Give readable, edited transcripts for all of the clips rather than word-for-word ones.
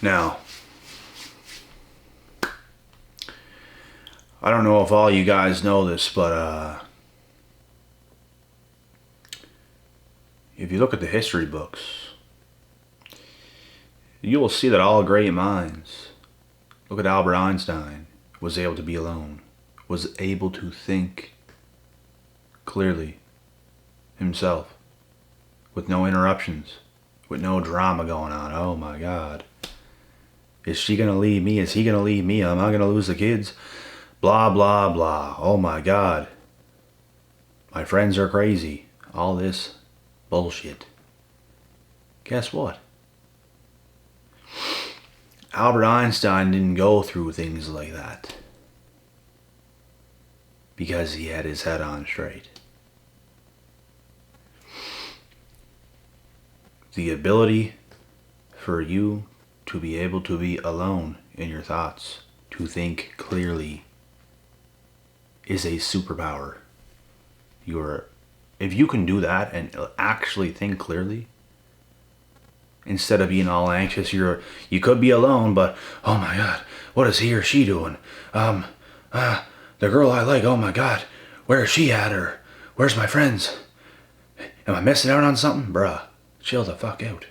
Now, I don't know if all you guys know this, but if you look at the history books, you will see that all great minds, look at Albert Einstein, was able to be alone, was able to think clearly himself, with no interruptions, with no drama going on. Oh my God. Is she going to leave me? Is he going to leave me? Am I going to lose the kids? Blah, blah, blah. Oh my God. My friends are crazy. All this bullshit. Guess what? Albert Einstein didn't go through things like that because he had his head on straight. The ability for you to be able to be alone in your thoughts, to think clearly, is a superpower. If you can do that and actually think clearly, instead of being all anxious, you could be alone, but oh my God, what is he or she doing? The girl I like, oh my God, where is she at? Or where's my friends? Am I missing out on something? Bruh, chill the fuck out.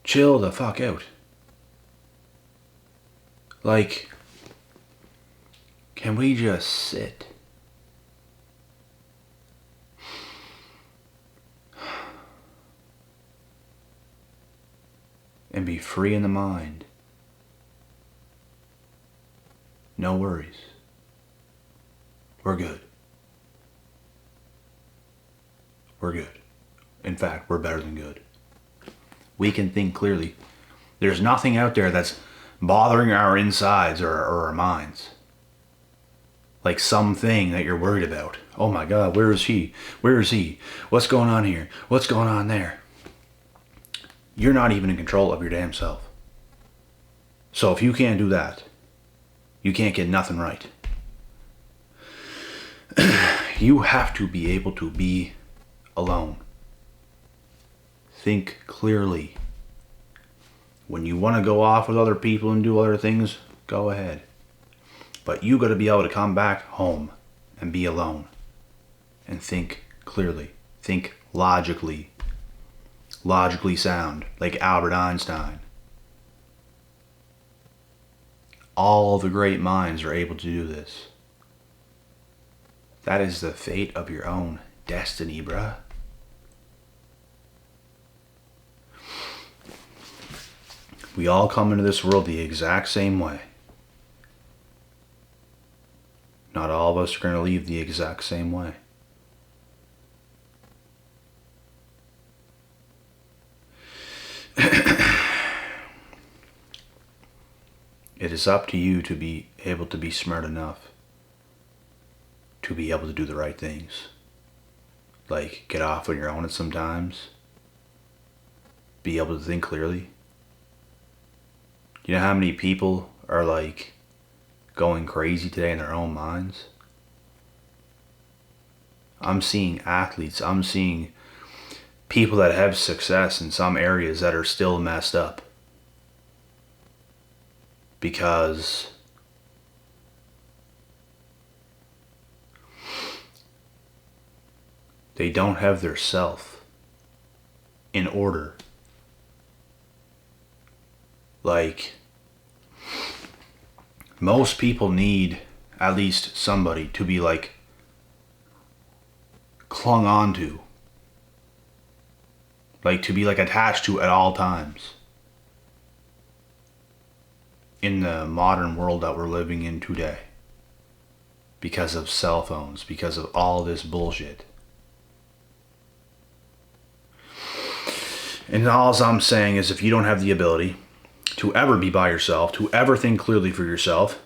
Chill the fuck out. Like, can we just sit? And be free in the mind. No worries. We're good. We're good. In fact, we're better than good. We can think clearly. There's nothing out there that's bothering our insides or our minds. Like something that you're worried about. Oh my God, where is she? Where is he? What's going on here? What's going on there? You're not even in control of your damn self. So if you can't do that, you can't get nothing right. You have to be able to be alone. Think clearly. When you want to go off with other people and do other things, go ahead. But you got to be able to come back home and be alone. And think clearly. Think logically. Logically sound, like Albert Einstein. All the great minds are able to do this. That is the fate of your own destiny, bruh. We all come into this world the exact same way. Not all of us are going to leave the exact same way. It is up to you to be able to be smart enough to be able to do the right things. Like get off on your own at some times. Be able to think clearly. You know how many people are like going crazy today in their own minds? I'm seeing athletes, I'm seeing people that have success in some areas that are still messed up. Because they don't have their self in order. Like, most people need at least somebody to be like clung on to. Like to be like attached to at all times. In the modern world that we're living in today. Because of cell phones, because of all this bullshit. And all I'm saying is if you don't have the ability to ever be by yourself, to ever think clearly for yourself,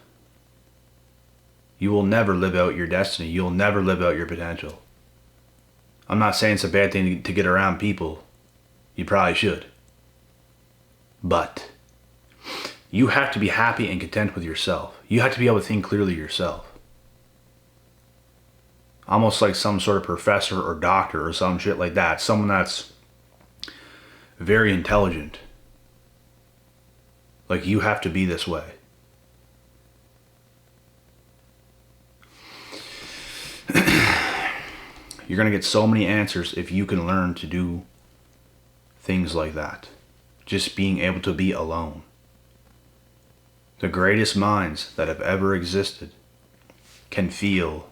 you will never live out your destiny. You'll never live out your potential. I'm not saying it's a bad thing to get around people. You probably should. But you have to be happy and content with yourself. You have to be able to think clearly yourself. Almost like some sort of professor or doctor or some shit like that. Someone that's very intelligent. Like, you have to be this way. You're going to get so many answers if you can learn to do things like that. Just being able to be alone. The greatest minds that have ever existed can feel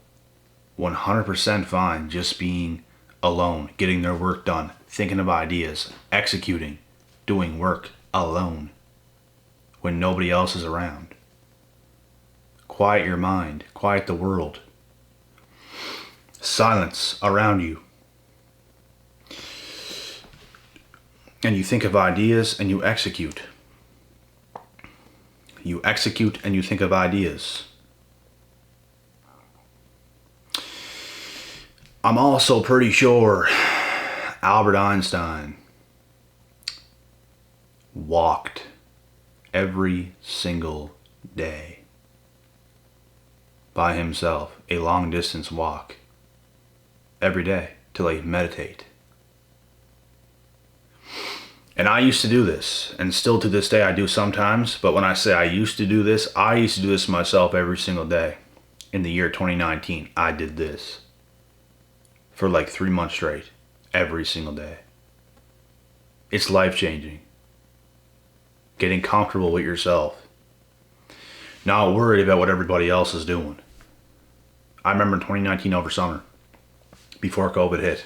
100% fine just being alone, getting their work done, thinking of ideas, executing, doing work alone when nobody else is around. Quiet your mind, quiet the world. Silence around you. And you think of ideas and you execute. You execute and you think of ideas. I'm also pretty sure Albert Einstein walked every single day by himself, a long distance walk every day to like meditate. And I used to do this, and still to this day I do sometimes, but when I say I used to do this myself every single day. In the year 2019, I did this for like 3 months straight, every single day. It's life-changing. Getting comfortable with yourself. Not worried about what everybody else is doing. I remember in 2019 over summer, before COVID hit,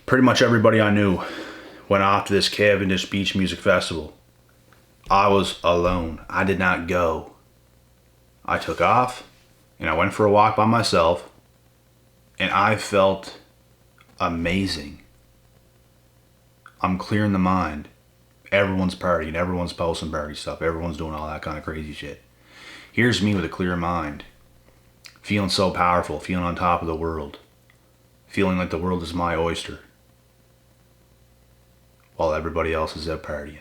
pretty much everybody I knew went off to this Cavendish Beach Music Festival. I was alone. I did not go. I took off and I went for a walk by myself, and I felt amazing. I'm clearing the mind. Everyone's partying, everyone's posting party stuff, everyone's doing all that kind of crazy shit. Here's me with a clear mind, feeling so powerful, feeling on top of the world, feeling like the world is my oyster, while everybody else is out partying.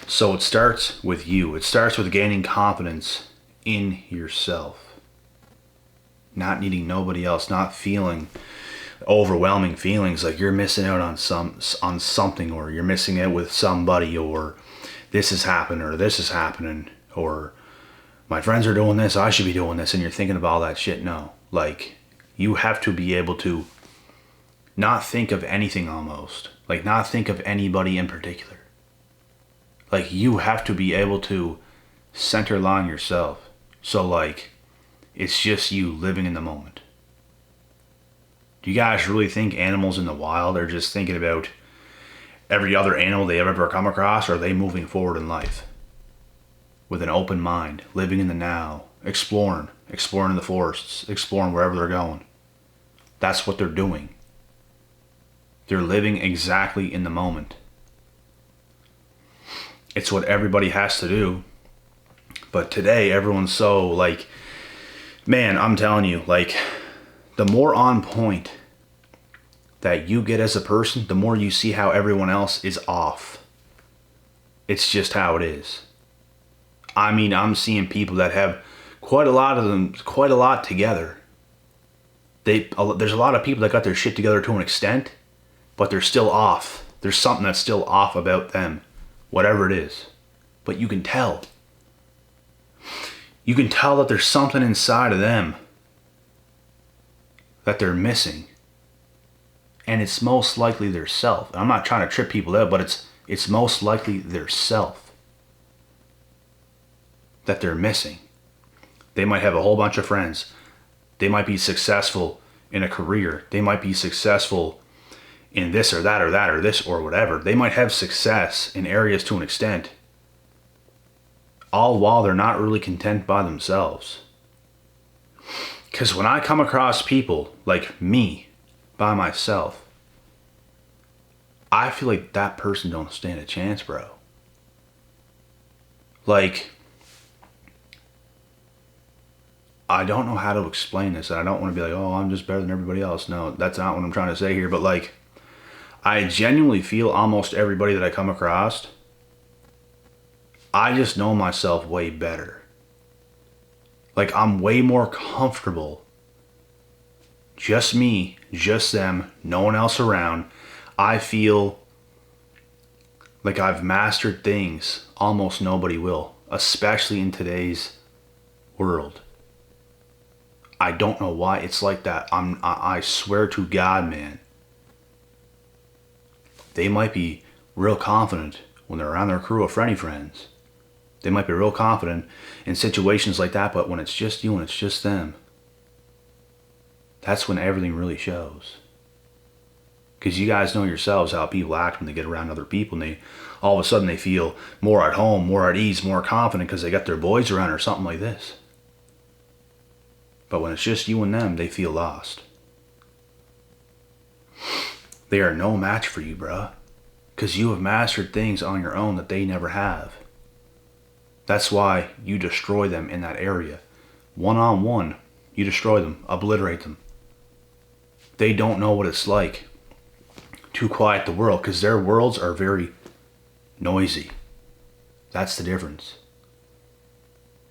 So it starts with you. It starts with gaining confidence in yourself. Not needing nobody else, not feeling overwhelming feelings like you're missing out on something, or you're missing out with somebody, or this is happening, or my friends are doing this, I should be doing this, and you're thinking of all that shit. No, like, you have to be able to not think of anything, almost like not think of anybody in particular. Like, you have to be able to center line yourself. So like, it's just you living in the moment. Do you guys really think animals in the wild are just thinking about every other animal they ever come across, or are they moving forward in life with an open mind, living in the now, exploring the forests, exploring wherever they're going? That's what they're doing. They're living exactly in the moment. It's what everybody has to do. But today, everyone's so like, man, I'm telling you, like, the more on point that you get as a person, the more you see how everyone else is off. It's just how it is. I mean, I'm seeing people that have quite a lot together. There's a lot of people that got their shit together to an extent, but they're still off. There's something that's still off about them, whatever it is. But you can tell. You can tell that there's something inside of them that they're missing. And it's most likely their self. I'm not trying to trip people out, but it's most likely their self that they're missing. They might have a whole bunch of friends. They might be successful in a career. They might be successful in this or that or that or this or whatever. They might have success in areas to an extent, all while they're not really content by themselves. Because when I come across people like me by myself, I feel like that person don't stand a chance, bro. Like, I don't know how to explain this, and I don't want to be like, oh, I'm just better than everybody else. No, that's not what I'm trying to say here. But like, I genuinely feel almost everybody that I come across, I just know myself way better. Like, I'm way more comfortable. Just me, just them, no one else around. I feel Like I've mastered things almost nobody will, especially in today's world. I don't know why it's like that. I swear to God, man. They might be real confident when they're around their crew of friends. They might be real confident in situations like that, but when it's just you and it's just them, that's when everything really shows. Because you guys know yourselves how people act when they get around other people, and all of a sudden they feel more at home, more at ease, more confident because they got their boys around or something like this. But when it's just you and them, they feel lost. They are no match for you, bruh. Because you have mastered things on your own that they never have. That's why you destroy them in that area. One-on-one, you destroy them, obliterate them. They don't know what it's like to quiet the world because their worlds are very noisy. That's the difference.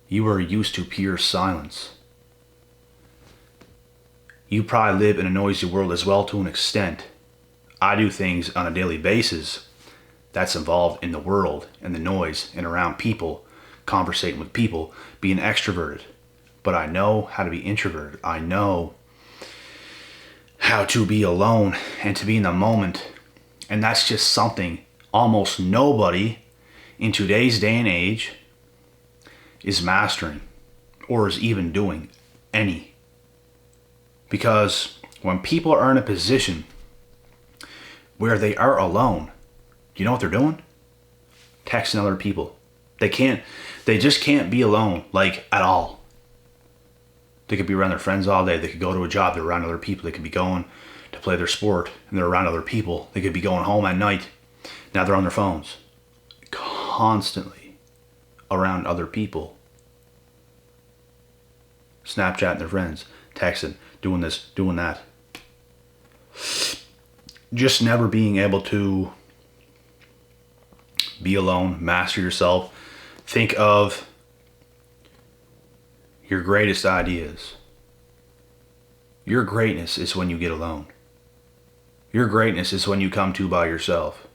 You are used to pure silence. You probably live in a noisy world as well to an extent. I do things on a daily basis that's involved in the world and the noise and around people, conversating with people, being extroverted. But I know how to be introverted. I know how to be alone and to be in the moment. And that's just something almost nobody in today's day and age is mastering or is even doing any. Because when people are in a position where they are alone, you know what they're doing? Texting other people. They just can't be alone, like, at all. They could be around their friends all day. They could go to a job, they're around other people. They could be going to play their sport and they're around other people. They could be going home at night. Now they're on their phones. Constantly around other people. Snapchatting their friends, texting, doing this, doing that. Just never being able to be alone, master yourself. Think of your greatest ideas. Your greatness is when you get alone. Your greatness is when you come to by yourself.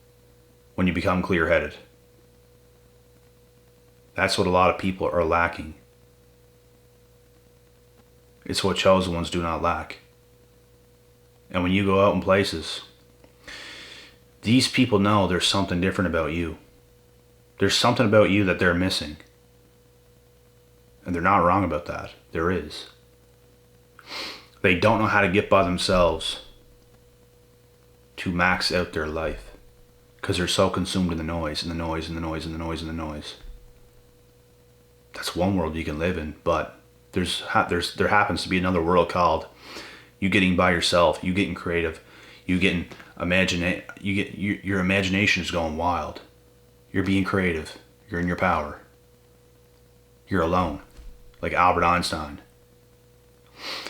When you become clear-headed. That's what a lot of people are lacking. It's what chosen ones do not lack. And when you go out in places, these people know there's something different about you. There's something about you that they're missing. And they're not wrong about that. There is. They don't know how to get by themselves to max out their life. Because they're so consumed in the noise, and the noise, and the noise, and the noise, and the noise. That's one world you can live in, but there happens to be another world called you getting by yourself, you getting creative, you getting your imagination is going wild. You're being creative. You're in your power. You're alone, like Albert Einstein,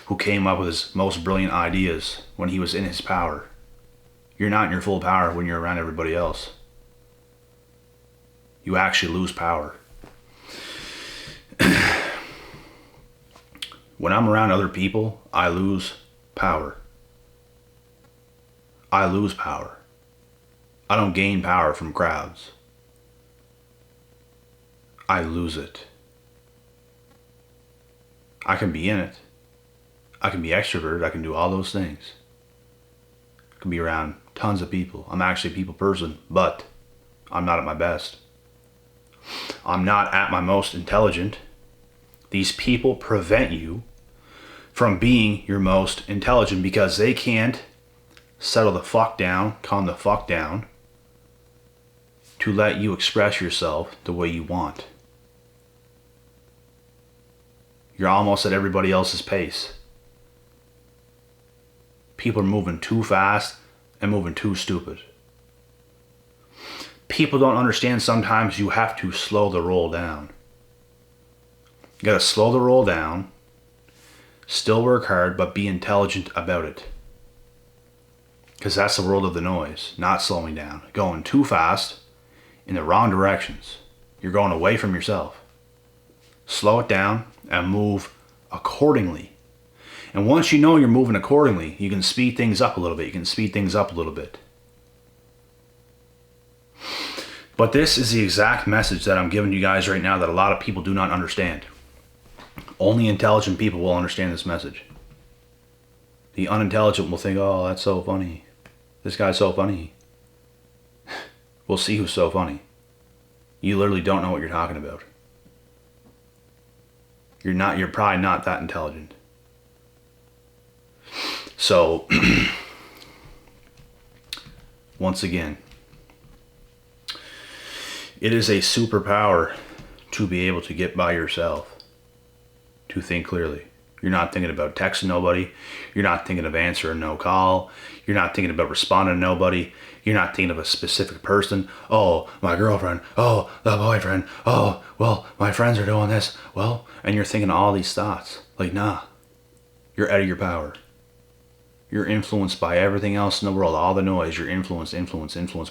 who came up with his most brilliant ideas when he was in his power. You're not in your full power when you're around everybody else. You actually lose power. When I'm around other people, I lose power. I lose power. I don't gain power from crowds. I lose it. I can be in it. I can be extroverted. I can do all those things. I can be around tons of people. I'm actually a people person, but I'm not at my best. I'm not at my most intelligent. These people prevent you from being your most intelligent because they can't settle the fuck down, calm the fuck down to let you express yourself the way you want. You're almost at everybody else's pace. People are moving too fast and moving too stupid. People don't understand sometimes you have to slow the roll down. You gotta slow the roll down, still work hard, but be intelligent about it. Because that's the world of the noise, not slowing down. Going too fast in the wrong directions. You're going away from yourself. Slow it down and move accordingly. And once you know you're moving accordingly, you can speed things up a little bit. But this is the exact message that I'm giving you guys right now that a lot of people do not understand. Only intelligent people will understand this message. The unintelligent will think, oh, that's so funny. This guy's so funny. We'll see who's so funny. You literally don't know what you're talking about. You're probably not that intelligent. So, once again, it is a superpower to be able to get by yourself, to think clearly. You're not thinking about texting nobody. You're not thinking of answering no call. You're not thinking about responding to nobody. You're not thinking of a specific person. Oh, my girlfriend. Oh, the boyfriend. Oh, well, my friends are doing this. Well, and you're thinking all these thoughts. Like, nah, you're out of your power. You're influenced by everything else in the world, all the noise. You're influenced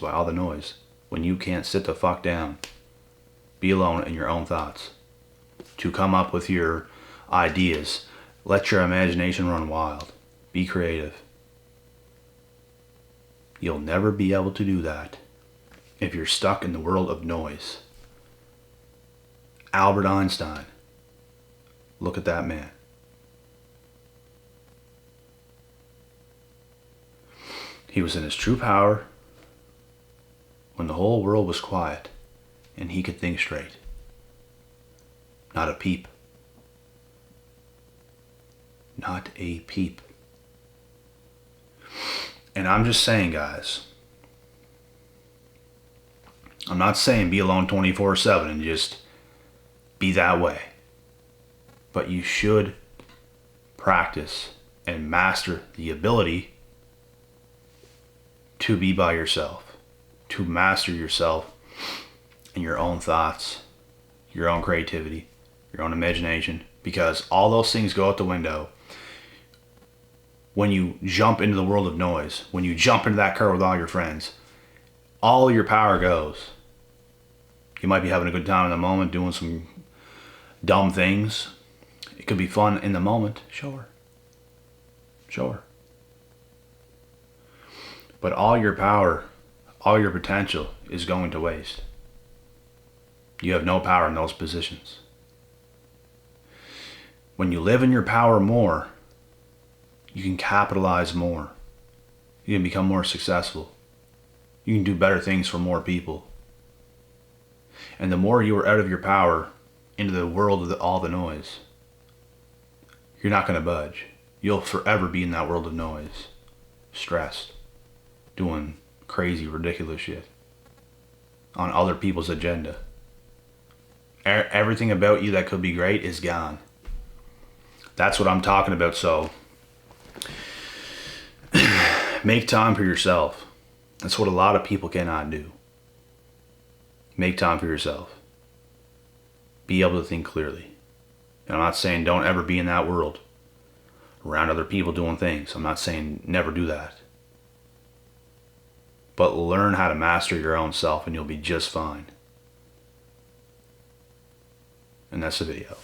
by all the noise. When you can't sit the fuck down, be alone in your own thoughts, to come up with your ideas. Let your imagination run wild. Be creative. You'll never be able to do that if you're stuck in the world of noise. Albert Einstein. Look at that man. He was in his true power when the whole world was quiet and he could think straight. Not a peep. Not a peep. And I'm just saying, guys, I'm not saying be alone 24/7 and just be that way. But you should practice and master the ability to be by yourself, to master yourself and your own thoughts, your own creativity, your own imagination, because all those things go out the window when you jump into the world of noise. When you jump into that car with all your friends, all your power goes. You might be having a good time in the moment, doing some dumb things. It could be fun in the moment, sure. But all your power, all your potential is going to waste. You have no power in those positions. When you live in your power more, you can capitalize more. You can become more successful. You can do better things for more people. And the more you are out of your power into the world of all the noise, you're not going to budge. You'll forever be in that world of noise, stressed, doing crazy, ridiculous shit on other people's agenda. Everything about you that could be great is gone. That's what I'm talking about. So make time for yourself. That's what a lot of people cannot do. Make time for yourself. Be able to think clearly. And I'm not saying don't ever be in that world around other people doing things. I'm not saying never do that. But learn how to master your own self and you'll be just fine. And that's the video.